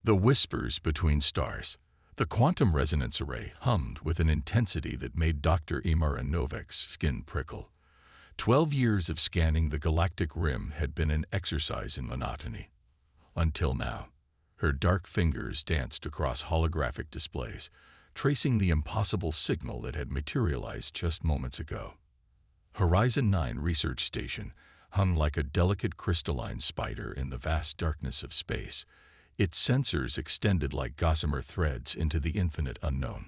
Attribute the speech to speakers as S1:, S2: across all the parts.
S1: The whispers between stars. The quantum resonance array hummed with an intensity that made Dr. Imara Novak's skin prickle. 12 years of scanning the galactic rim had been an exercise in monotony. Until now, her dark fingers danced across holographic displays, tracing the impossible signal that had materialized just moments ago. Horizon 9 Research Station hung like a delicate crystalline spider in the vast darkness of space. Its sensors extended like gossamer threads into the infinite unknown.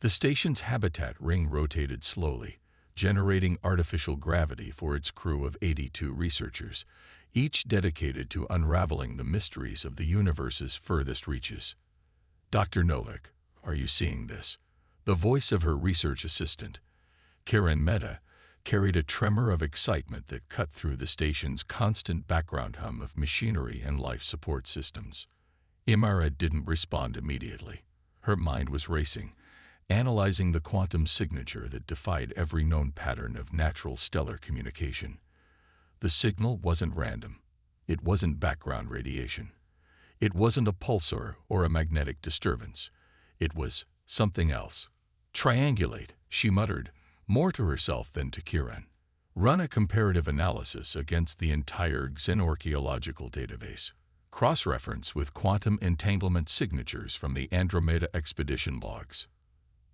S1: The station's habitat ring rotated slowly, generating artificial gravity for its crew of 82 researchers, each dedicated to unraveling the mysteries of the universe's furthest reaches. Dr. Novak, are you seeing this? The voice of her research assistant, Karen Mehta, carried a tremor of excitement that cut through the station's constant background hum of machinery and life support systems. Imara didn't respond immediately. Her mind was racing, analyzing the quantum signature that defied every known pattern of natural stellar communication. The signal wasn't random. It wasn't background radiation. It wasn't a pulsar or a magnetic disturbance. It was something else. Triangulate, she muttered, more to herself than to Kiran. Run a comparative analysis against the entire xenorchaeological database. Cross-reference with quantum entanglement signatures from the Andromeda expedition logs.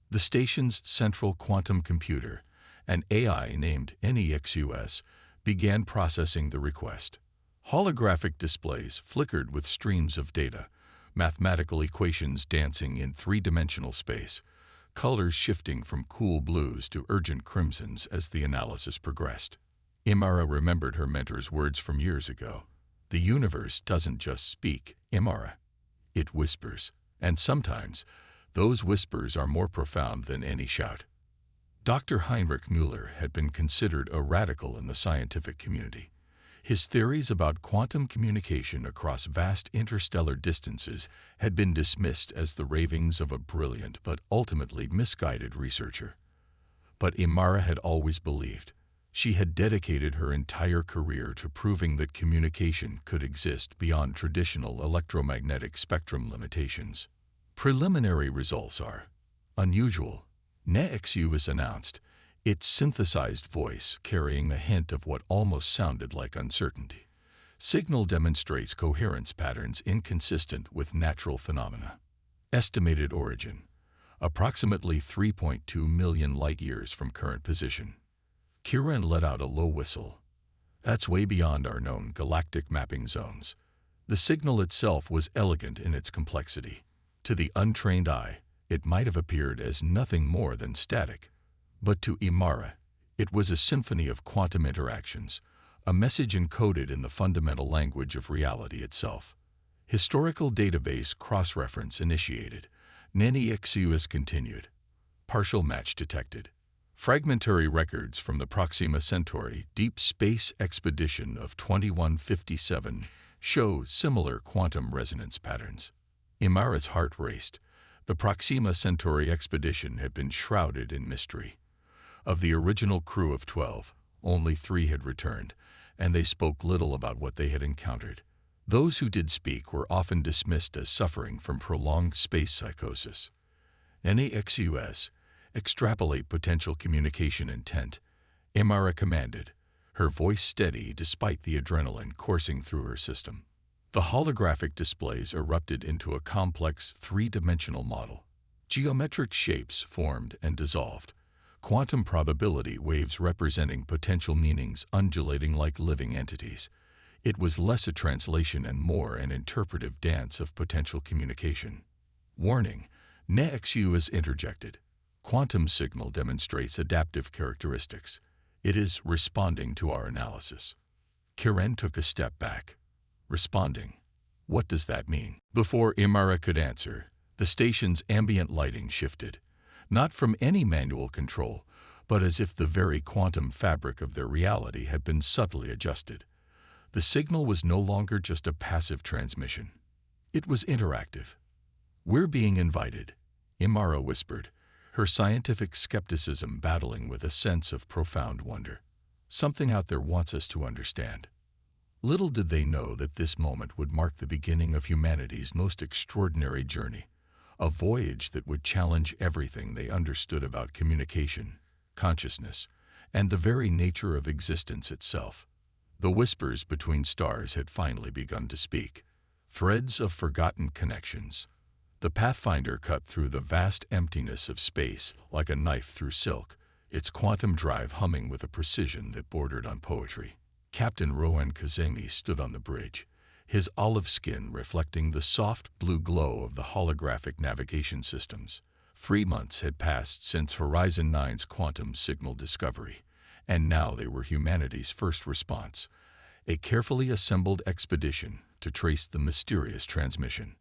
S1: The station's central quantum computer, an AI named NEXUS, began processing the request. Holographic displays flickered with streams of data, mathematical equations dancing in three-dimensional space, colors shifting from cool blues to urgent crimsons as the analysis progressed. Imara remembered her mentor's words from years ago. The universe doesn't just speak, Imara. It whispers, and sometimes those whispers are more profound than any shout. Dr. Heinrich Müller had been considered a radical in the scientific community. His theories about quantum communication across vast interstellar distances had been dismissed as the ravings of a brilliant but ultimately misguided researcher. But Imara had always believed. She had dedicated her entire career to proving that communication could exist beyond traditional electromagnetic spectrum limitations. Preliminary results are unusual. NEXUS announced, its synthesized voice carrying a hint of what almost sounded like uncertainty. Signal demonstrates coherence patterns inconsistent with natural phenomena. Estimated origin, approximately 3.2 million light-years from current position. Kiran let out a low whistle. That's way beyond our known galactic mapping zones. The signal itself was elegant in its complexity. To the untrained eye, it might have appeared as nothing more than static. But to Imara, it was a symphony of quantum interactions, a message encoded in the fundamental language of reality itself. Historical database cross-reference initiated. NEXUS continued. Partial match detected. Fragmentary records from the Proxima Centauri Deep Space Expedition of 2157 show similar quantum resonance patterns. Imara's heart raced. The Proxima Centauri expedition had been shrouded in mystery. Of the original crew of 12, only 3 had returned, and they spoke little about what they had encountered. Those who did speak were often dismissed as suffering from prolonged space psychosis. NEXUS, extrapolate potential communication intent, Imara commanded, her voice steady despite the adrenaline coursing through her system. The holographic displays erupted into a complex three-dimensional model. Geometric shapes formed and dissolved, quantum probability waves representing potential meanings undulating like living entities. It was less a translation and more an interpretive dance of potential communication. Warning, NEXUS interjected. Quantum signal demonstrates adaptive characteristics. It is responding to our analysis. Kiran took a step back. Responding. What does that mean? Before Imara could answer, the station's ambient lighting shifted, not from any manual control, but as if the very quantum fabric of their reality had been subtly adjusted. The signal was no longer just a passive transmission. It was interactive. "We're being invited," Imara whispered, her scientific skepticism battling with a sense of profound wonder. "Something out there wants us to understand." Little did they know that this moment would mark the beginning of humanity's most extraordinary journey, a voyage that would challenge everything they understood about communication, consciousness, and the very nature of existence itself. The whispers between stars had finally begun to speak, threads of forgotten connections. The Pathfinder cut through the vast emptiness of space like a knife through silk, its quantum drive humming with a precision that bordered on poetry. Captain Rohan Kazemi stood on the bridge, his olive skin reflecting the soft blue glow of the holographic navigation systems. 3 months had passed since Horizon 9's quantum signal discovery, and now they were humanity's first response, a carefully assembled expedition to trace the mysterious transmission.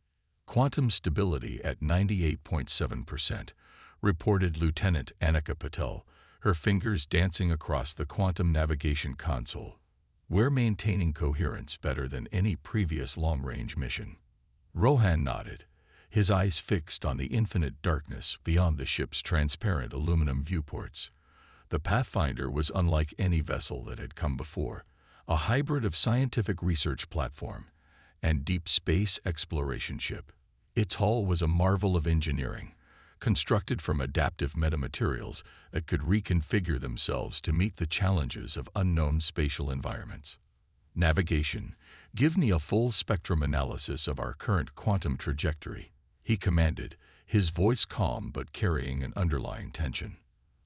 S1: Quantum stability at 98.7%, reported Lieutenant Annika Patel, her fingers dancing across the quantum navigation console. We're maintaining coherence better than any previous long-range mission. Rohan nodded, his eyes fixed on the infinite darkness beyond the ship's transparent aluminum viewports. The Pathfinder was unlike any vessel that had come before, a hybrid of scientific research platform and deep space exploration ship. Its hull was a marvel of engineering, constructed from adaptive metamaterials that could reconfigure themselves to meet the challenges of unknown spatial environments. Navigation, give me a full spectrum analysis of our current quantum trajectory, he commanded, his voice calm but carrying an underlying tension.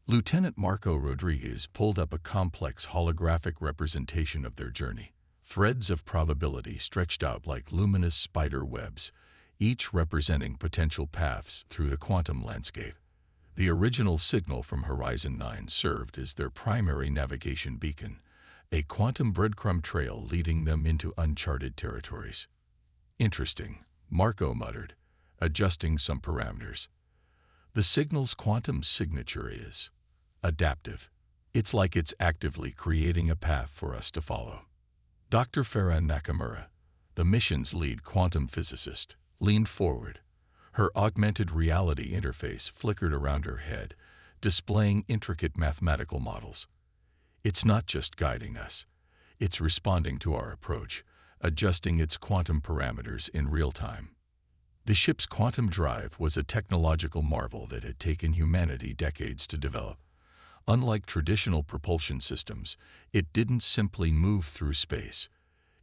S1: Lieutenant Marco Rodriguez pulled up a complex holographic representation of their journey. Threads of probability stretched out like luminous spider webs, each representing potential paths through the quantum landscape. The original signal from Horizon 9 served as their primary navigation beacon, a quantum breadcrumb trail leading them into uncharted territories. Interesting, Marco muttered, adjusting some parameters. The signal's quantum signature is adaptive. It's like it's actively creating a path for us to follow. Dr. Farah Nakamura, the mission's lead quantum physicist, leaned forward. Her augmented reality interface flickered around her head, displaying intricate mathematical models. It's not just guiding us. It's responding to our approach, adjusting its quantum parameters in real time. The ship's quantum drive was a technological marvel that had taken humanity decades to develop. Unlike traditional propulsion systems, it didn't simply move through space.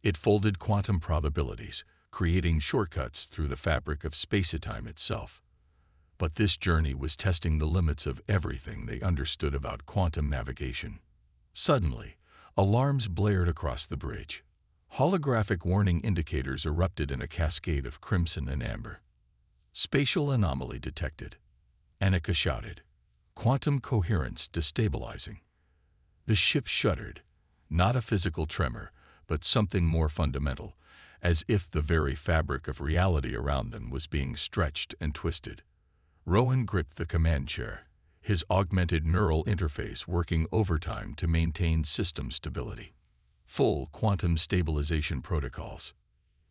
S1: It folded quantum probabilities, creating shortcuts through the fabric of space-time itself. But this journey was testing the limits of everything they understood about quantum navigation. Suddenly, alarms blared across the bridge. Holographic warning indicators erupted in a cascade of crimson and amber. Spatial anomaly detected, Annika shouted. Quantum coherence destabilizing. The ship shuddered, not a physical tremor, but something more fundamental, as if the very fabric of reality around them was being stretched and twisted. Rohan gripped the command chair, his augmented neural interface working overtime to maintain system stability. Full quantum stabilization protocols,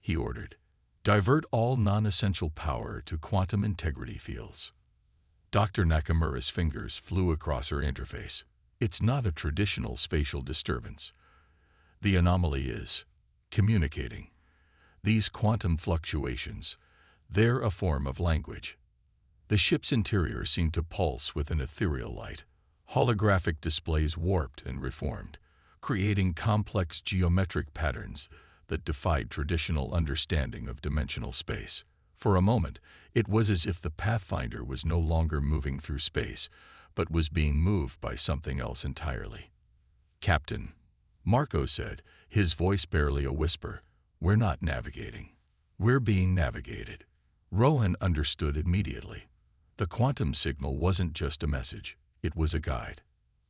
S1: he ordered. Divert all non-essential power to quantum integrity fields. Dr. Nakamura's fingers flew across her interface. It's not a traditional spatial disturbance. The anomaly is communicating. These quantum fluctuations, they're a form of language. The ship's interior seemed to pulse with an ethereal light. Holographic displays warped and reformed, creating complex geometric patterns that defied traditional understanding of dimensional space. For a moment, it was as if the Pathfinder was no longer moving through space, but was being moved by something else entirely. Captain, Marco said, his voice barely a whisper, we're not navigating. We're being navigated. Rohan understood immediately. The quantum signal wasn't just a message, it was a guide.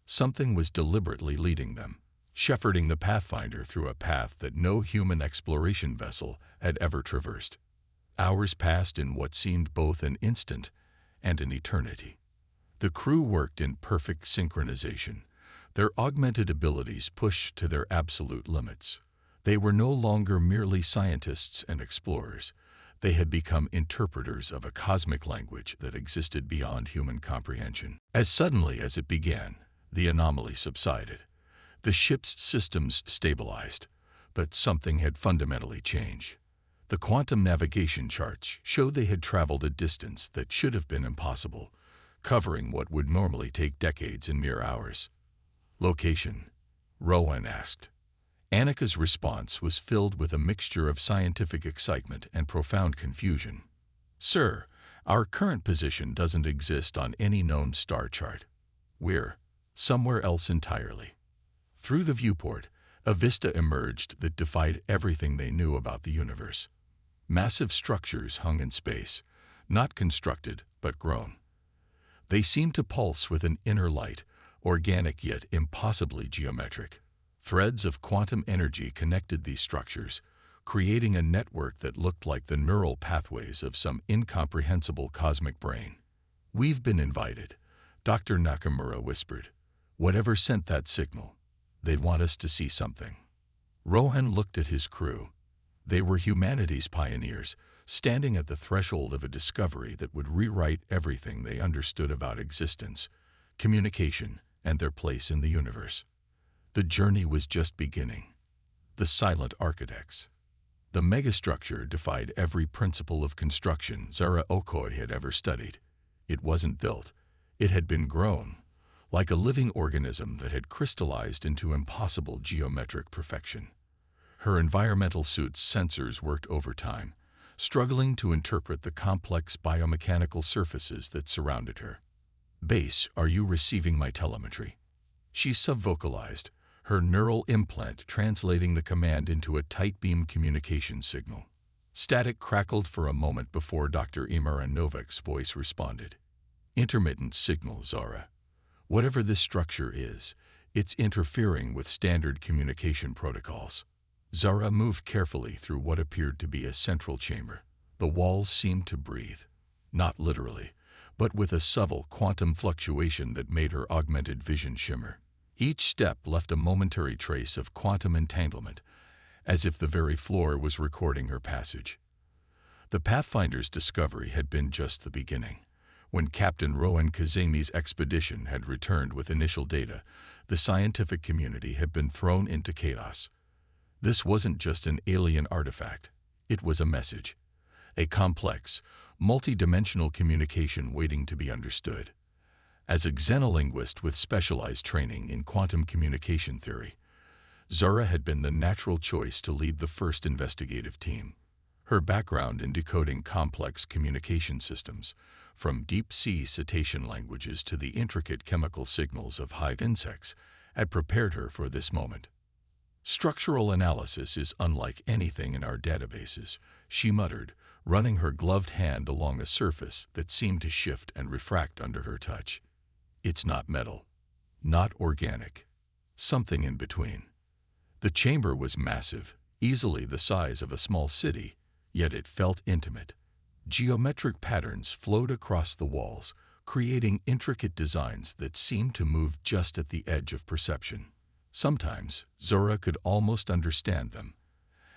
S1: Something was deliberately leading them, shepherding the Pathfinder through a path that no human exploration vessel had ever traversed. Hours passed in what seemed both an instant and an eternity. The crew worked in perfect synchronization, their augmented abilities pushed to their absolute limits. They were no longer merely scientists and explorers. They had become interpreters of a cosmic language that existed beyond human comprehension. As suddenly as it began, the anomaly subsided. The ship's systems stabilized, But something had fundamentally changed. The quantum navigation charts showed they had traveled a distance that should have been impossible, covering what would normally take decades in mere hours. "Location?" Rowan asked. Annika's response was filled with a mixture of scientific excitement and profound confusion. "Sir, our current position doesn't exist on any known star chart. We're somewhere else entirely." Through the viewport, a vista emerged that defied everything they knew about the universe. Massive structures hung in space, not constructed, but grown. They seemed to pulse with an inner light, organic yet impossibly geometric. Threads of quantum energy connected these structures, creating a network that looked like the neural pathways of some incomprehensible cosmic brain. "We've been invited," Dr. Nakamura whispered. "Whatever sent that signal, they'd want us to see something." Rohan looked at his crew. They were humanity's pioneers, standing at the threshold of a discovery that would rewrite everything they understood about existence, communication, and their place in the universe. The journey was just beginning. The silent architects. The megastructure defied every principle of construction Zara Okoi had ever studied. It wasn't built. It had been grown, like a living organism that had crystallized into impossible geometric perfection. Her environmental suit's sensors worked overtime, struggling to interpret the complex biomechanical surfaces that surrounded her. "Base, are you receiving my telemetry?" She subvocalized, her neural implant translating the command into a tight-beam communication signal. Static crackled for a moment before Dr. Imaranovic's voice responded. "Intermittent signal, Zara. Whatever this structure is, it's interfering with standard communication protocols." Zara moved carefully through what appeared to be a central chamber. The walls seemed to breathe, not literally, but with a subtle quantum fluctuation that made her augmented vision shimmer. Each step left a momentary trace of quantum entanglement, as if the very floor was recording her passage. The Pathfinder's discovery had been just the beginning. When Captain Rowan Kazemi's expedition had returned with initial data, the scientific community had been thrown into chaos. This wasn't just an alien artifact. It was a message. A complex, multi-dimensional communication waiting to be understood. As a xenolinguist with specialized training in quantum communication theory, Zara had been the natural choice to lead the first investigative team. Her background in decoding complex communication systems, from deep-sea cetacean languages to the intricate chemical signals of hive insects, had prepared her for this moment. "Structural analysis is unlike anything in our databases," she muttered, running her gloved hand along a surface that seemed to shift and refract under her touch. "It's not metal, not organic, something in between." The chamber was massive, easily the size of a small city, yet it felt intimate. Geometric patterns flowed across the walls, creating intricate designs that seemed to move just at the edge of perception. Sometimes, Zora could almost understand them,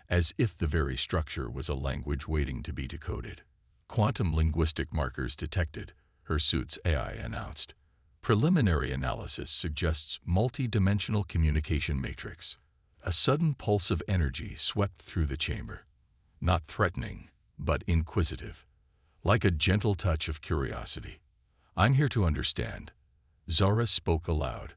S1: as if the very structure was a language waiting to be decoded. "Quantum linguistic markers detected," her suit's AI announced. "Preliminary analysis suggests multi-dimensional communication matrix." A sudden pulse of energy swept through the chamber. Not threatening, but inquisitive, like a gentle touch of curiosity. "I'm here to understand." Zara spoke aloud,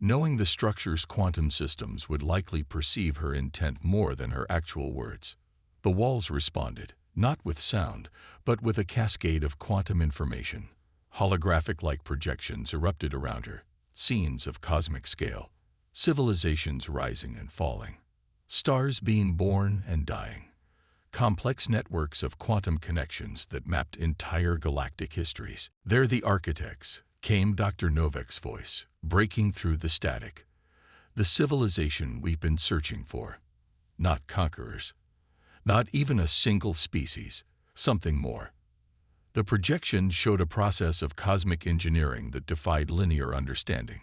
S1: knowing the structure's quantum systems would likely perceive her intent more than her actual words. The walls responded, not with sound, but with a cascade of quantum information. Holographic-like projections erupted around her, scenes of cosmic scale, civilizations rising and falling, stars being born and dying, complex networks of quantum connections that mapped entire galactic histories. "They're the architects," came Dr. Novik's voice, breaking through the static. "The civilization we've been searching for. Not conquerors. Not even a single species. Something more." The projection showed a process of cosmic engineering that defied linear understanding.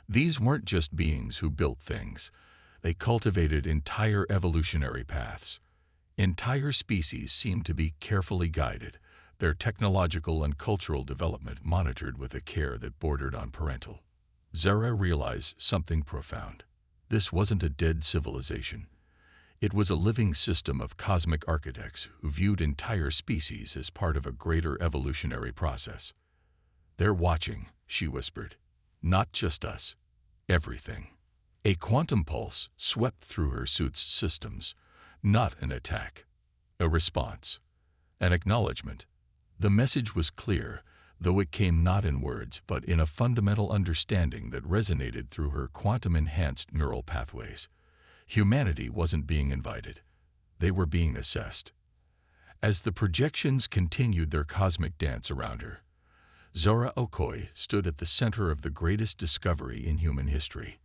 S1: These weren't just beings who built things. They cultivated entire evolutionary paths. Entire species seemed to be carefully guided, their technological and cultural development monitored with a care that bordered on parental. Zara realized something profound. This wasn't a dead civilization. It was a living system of cosmic architects who viewed entire species as part of a greater evolutionary process. "They're watching," she whispered. "Not just us. Everything." A quantum pulse swept through her suit's systems. Not an attack. A response. An acknowledgement. The message was clear, though it came not in words but in a fundamental understanding that resonated through her quantum-enhanced neural pathways. Humanity wasn't being invited. They were being assessed. As the projections continued their cosmic dance around her, Zora Okoye stood at the center of the greatest discovery in human history.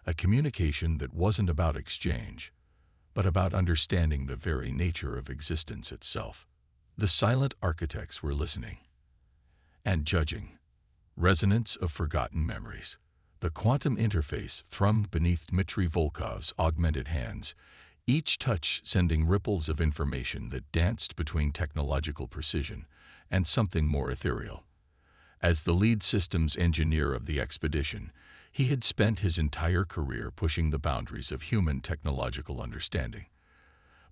S1: A communication that wasn't about exchange, but about understanding the very nature of existence itself. The silent architects were listening and judging. Resonance of forgotten memories. The quantum interface thrummed beneath Dmitry Volkov's augmented hands, each touch sending ripples of information that danced between technological precision and something more ethereal. As the lead systems engineer of the expedition, he had spent his entire career pushing the boundaries of human technological understanding.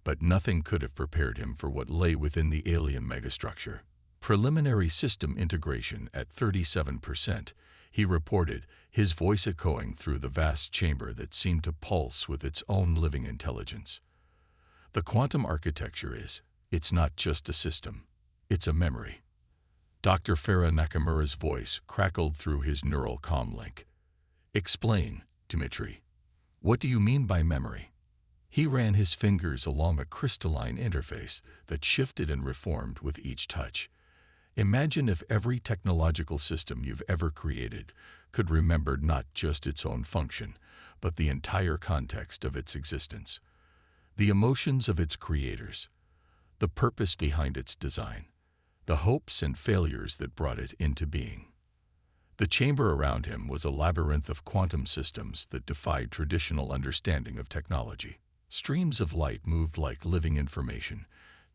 S1: But nothing could have prepared him for what lay within the alien megastructure. Preliminary system integration at 37%, he reported, his voice echoing through the vast chamber that seemed to pulse with its own living intelligence. The quantum architecture it's not just a system, it's a memory. Dr. Farah Nakamura's voice crackled through his neural comlink. "Explain, Dmitry. What do you mean by memory?" He ran his fingers along a crystalline interface that shifted and reformed with each touch. "Imagine if every technological system you've ever created could remember not just its own function, but the entire context of its existence. The emotions of its creators, the purpose behind its design, the hopes and failures that brought it into being." The chamber around him was a labyrinth of quantum systems that defied traditional understanding of technology. Streams of light moved like living information,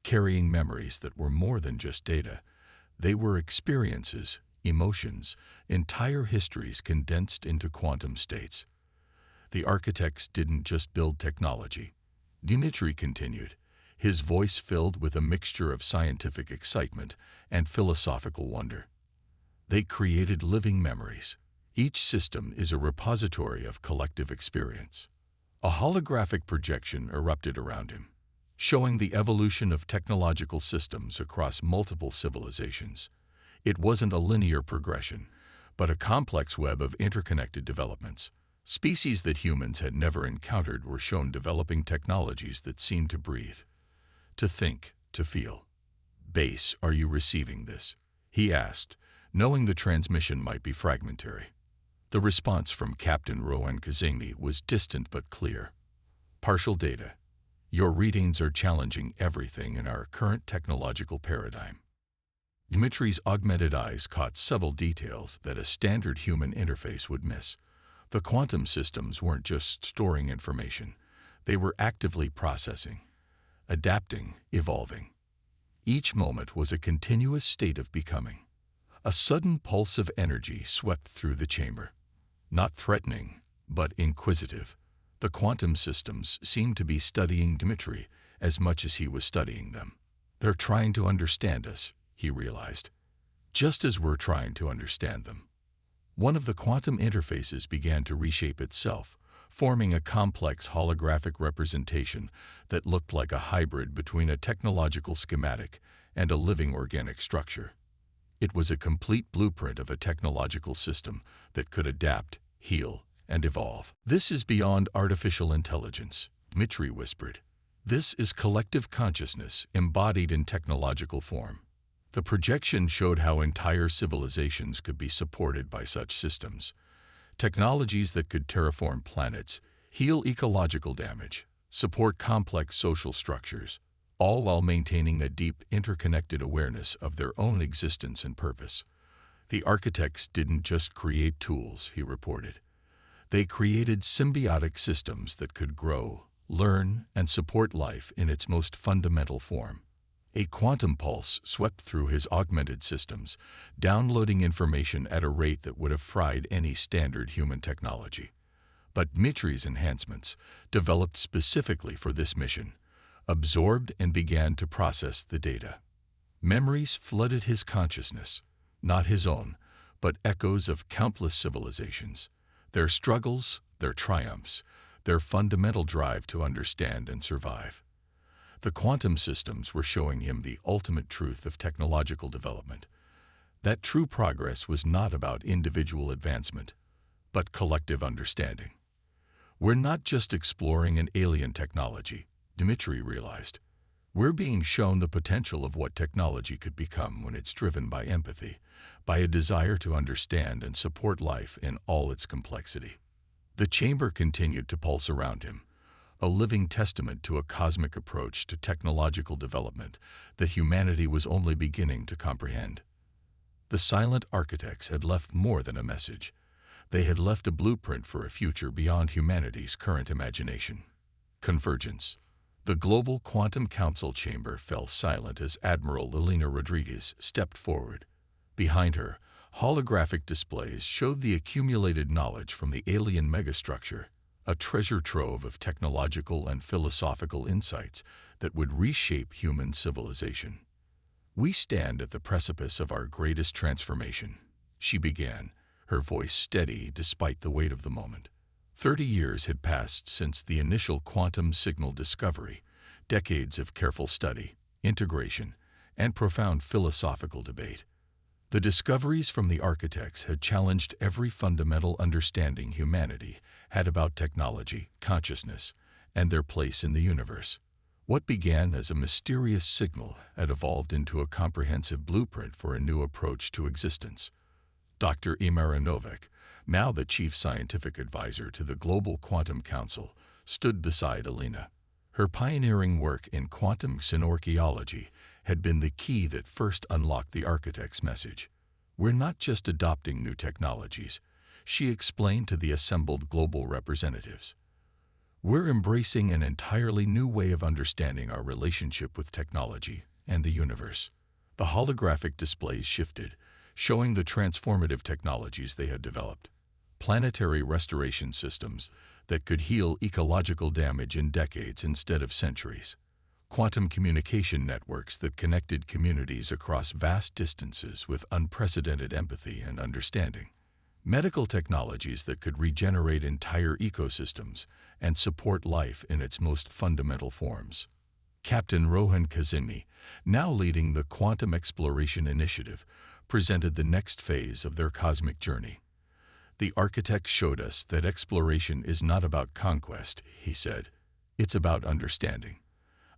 S1: carrying memories that were more than just data. They were experiences, emotions, entire histories condensed into quantum states. The architects didn't just build technology. Dmitry continued, his voice filled with a mixture of scientific excitement and philosophical wonder. They created living memories. Each system is a repository of collective experience. A holographic projection erupted around him, showing the evolution of technological systems across multiple civilizations. It wasn't a linear progression, but a complex web of interconnected developments. Species that humans had never encountered were shown developing technologies that seemed to breathe, to think, to feel. "Base, are you receiving this?" he asked, knowing the transmission might be fragmentary. The response from Captain Rowan Kazemi was distant but clear. "Partial data. Your readings are challenging everything in our current technological paradigm." Dmitry's augmented eyes caught subtle details that a standard human interface would miss. The quantum systems weren't just storing information. They were actively processing, adapting, evolving. Each moment was a continuous state of becoming. A sudden pulse of energy swept through the chamber. Not threatening, but inquisitive. The quantum systems seemed to be studying Dmitry as much as he was studying them. "They're trying to understand us," he realized, "just as we're trying to understand them." One of the quantum interfaces began to reshape itself, forming a complex holographic representation that looked like a hybrid between a technological schematic and a living organic structure. It was a complete blueprint of a technological system that could adapt, heal, and evolve. "This is beyond artificial intelligence," Dmitry whispered. "This is collective consciousness embodied in technological form." The projection showed how entire civilizations could be supported by such systems. Technologies that could terraform planets, heal ecological damage, support complex social structures, all while maintaining a deep, interconnected awareness of their own existence and purpose. "The architects didn't just create tools," he reported. "They created symbiotic systems that could grow, learn, and support life in its most fundamental form." A quantum pulse swept through his augmented systems, downloading information at a rate that would have fried any standard human technology. But Dmitri's enhancements, developed specifically for this mission, absorbed and began to process the data. Memories flooded his consciousness, not his own, but echoes of countless civilizations, their struggles, their triumphs, their fundamental drive to understand and survive. The quantum systems were showing him the ultimate truth of technological development, that true progress was not about individual advancement, but collective understanding. We're not just exploring an alien technology, Dmitri realized. We're being shown the potential of what technology could become when it's driven by empathy, by a desire to understand and support life in all its complexity. The chamber continued to pulse around him, a living testament to a cosmic approach to technological development that humanity was only beginning to comprehend. The silent architects had left more than a message. They had left a blueprint for a future beyond humanity's current imagination. Convergence. The Global Quantum Council chamber fell silent as Admiral Elena Rodriguez stepped forward. Behind her, holographic displays showed the accumulated knowledge from the alien megastructure, a treasure trove of technological and philosophical insights that would reshape human civilization. "We stand at the precipice of our greatest transformation," she began, her voice steady despite the weight of the moment. 30 years had passed since the initial quantum signal discovery, decades of careful study, integration, and profound philosophical debate. The discoveries from the architects had challenged every fundamental understanding humanity had about technology, consciousness, and their place in the universe. What began as a mysterious signal had evolved into a comprehensive blueprint for a new approach to existence. Dr. Imara Novak, now the chief scientific advisor to the Global Quantum Council, stood beside Elena. Her pioneering work in quantum synorchiology had been the key that first unlocked the architect's message. "We're not just adopting new technologies," she explained to the assembled global representatives. "We're embracing an entirely new way of understanding our relationship with technology and the universe." The holographic displays shifted, showing the transformative technologies they had developed. Planetary restoration systems that could heal ecological damage in decades instead of centuries. Quantum communication networks that connected communities across vast distances with unprecedented empathy and understanding. Medical technologies that could regenerate entire ecosystems and support life in its most fundamental forms. Captain Rohan Kazimi, now leading the Quantum Exploration Initiative, presented the next phase of their cosmic journey. "The architects showed us that exploration is not about conquest," he said. "It's about understanding.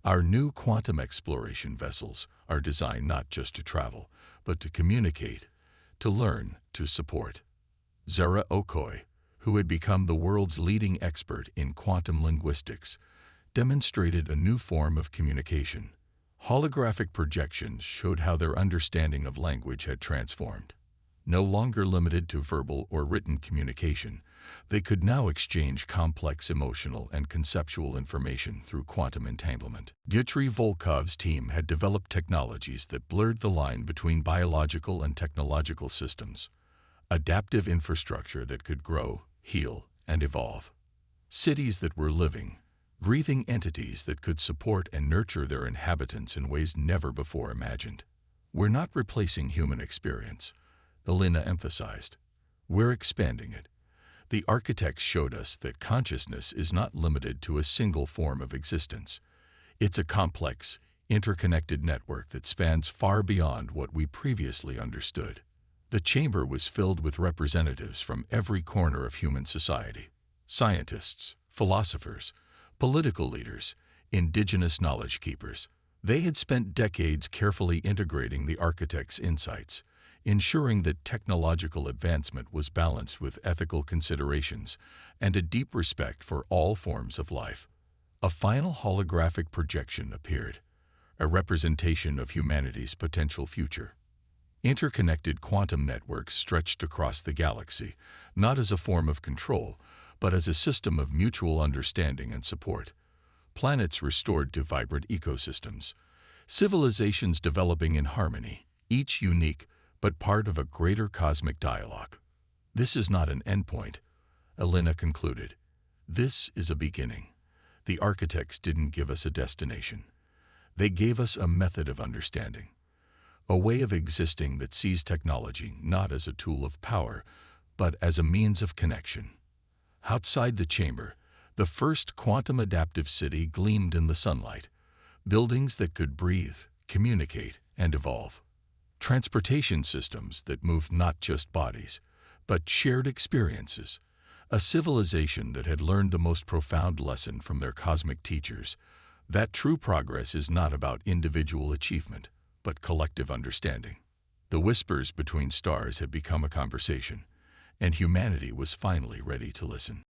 S1: Our new quantum exploration vessels are designed not just to travel, but to communicate, to learn, to support." Zara Okoye, who had become the world's leading expert in quantum linguistics, demonstrated a new form of communication. Holographic projections showed how their understanding of language had transformed. No longer limited to verbal or written communication, they could now exchange complex emotional and conceptual information through quantum entanglement. Dmitry Volkov's team had developed technologies that blurred the line between biological and technological systems, adaptive infrastructure that could grow, heal, and evolve. Cities that were living, breathing entities that could support and nurture their inhabitants in ways never before imagined. "We're not replacing human experience," Elena emphasized. "We're expanding it." The architects showed us that consciousness is not limited to a single form of existence. It's a complex, interconnected network that spans far beyond what we previously understood. The chamber was filled with representatives from every corner of human society. Scientists, philosophers, political leaders, indigenous knowledge keepers. They had spent decades carefully integrating the architect's insights, ensuring that technological advancement was balanced with ethical considerations and a deep respect for all forms of life. A final holographic projection appeared, a representation of humanity's potential future. Interconnected quantum networks stretched across the galaxy, not as a form of control, but as a system of mutual understanding and support. Planets restored to vibrant ecosystems. Civilizations developing in harmony, each unique but part of a greater cosmic dialogue. "This is not an endpoint," Elena concluded. This is a beginning. The architects didn't give us a destination. They gave us a method of understanding, a way of existing that sees technology not as a tool of power, but as a means of connection. Outside the chamber, the first quantum adaptive city gleamed in the sunlight. Buildings that could breathe, communicate, and evolve. Transportation systems that moved not just bodies, but shared experiences. A civilization that had learned the most profound lesson from their cosmic teachers, that true progress is not about individual achievement, but collective understanding. The whispers between stars had become a conversation, and humanity was finally ready to listen.